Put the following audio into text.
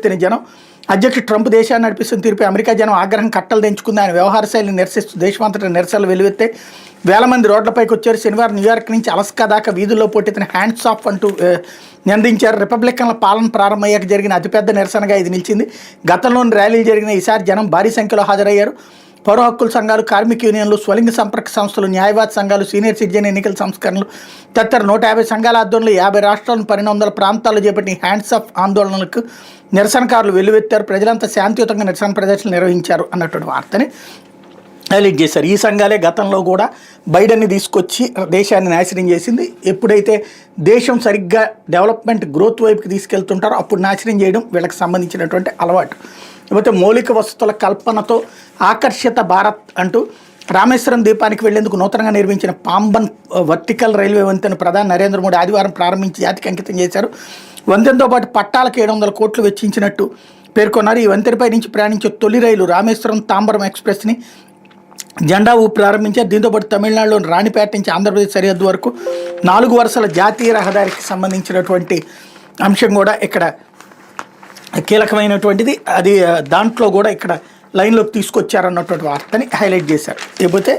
వెల్లువెత్తిన జనం. అధ్యక్షుడు ట్రంప్ దేశాన్ని నడిపిస్తున్న తీరుపై అమెరికా జనం ఆగ్రహం కట్టలు తెంచుకుంది. ఆయన వ్యవహార శైలిని నిరసిస్తూ దేశమంతటా నిరసనలు వెల్లువెత్తే వేల మంది రోడ్లపైకి వచ్చారు. శనివారం న్యూయార్క్ నుంచి అలస్కా దాకా వీధుల్లో పోటెత్తిన హ్యాండ్స్ ఆఫ్ అంటూ నిందించారు. రిపబ్లికన్ల పాలన ప్రారంభమయ్యాక జరిగిన అతిపెద్ద నిరసనగా ఇది నిలిచింది. గతంలోని ర్యాలీలు జరిగిన ఈసారి జనం భారీ సంఖ్యలో హాజరయ్యారు. పౌర హక్కుల సంఘాలు, కార్మిక యూనియన్లు, స్వలింగ సంపర్క సంస్థలు, న్యాయవాద సంఘాలు, సీనియర్ సిటిజన్ ఎన్నికల సంస్కరణలు తదితర 150 సంఘాల ఆధ్వర్యంలో 50 రాష్ట్రాలను 1200 ప్రాంతాల్లో చేపట్టిన హ్యాండ్స్ ఆఫ్ ఆందోళనలకు నిరసనకారులు వెల్లువెత్తారు. ప్రజలంతా శాంతియుతంగా నిరసన ప్రదర్శనలు నిర్వహించారు అన్నటువంటి వార్తని హైలైట్ చేశారు. ఈ సంఘాలే గతంలో కూడా బైడెన్ని తీసుకొచ్చి దేశాన్ని నాశనం చేసింది. ఎప్పుడైతే దేశం సరిగ్గా డెవలప్మెంట్ గ్రోత్ వైపుకి తీసుకెళ్తుంటారో అప్పుడు నాశనం చేయడం వీళ్ళకి సంబంధించినటువంటి అలవాటు. లేకపోతే మౌలిక వసతుల కల్పనతో ఆకర్షిత భారత్ అంటూ రామేశ్వరం ద్వీపానికి వెళ్లేందుకు నూతనంగా నిర్మించిన పాంబన్ వర్టికల్ రైల్వే వంతెన ప్రధాని నరేంద్ర మోడీ ఆదివారం ప్రారంభించి జాతికి అంకితం చేశారు. వంతెనతో పాటు పట్టాలకు 700 కోట్లు వెచ్చించినట్టు పేర్కొన్నారు. ఈ వంతెనపై నుంచి ప్రయాణించే తొలి రైలు రామేశ్వరం తాంబరం ఎక్స్ప్రెస్ని జెండా ఊపి ప్రారంభించారు. దీంతోపాటు తమిళనాడులోని రాణిపేట నుంచి ఆంధ్రప్రదేశ్ సరిహద్దు వరకు 4 వరుసల జాతీయ రహదారికి సంబంధించినటువంటి అంశం కూడా ఇక్కడ కీలకమైనటువంటిది. అది దాంట్లో కూడా ఇక్కడ లైన్లోకి తీసుకొచ్చారన్నటువంటి వార్తని హైలైట్ చేశారు. లేకపోతే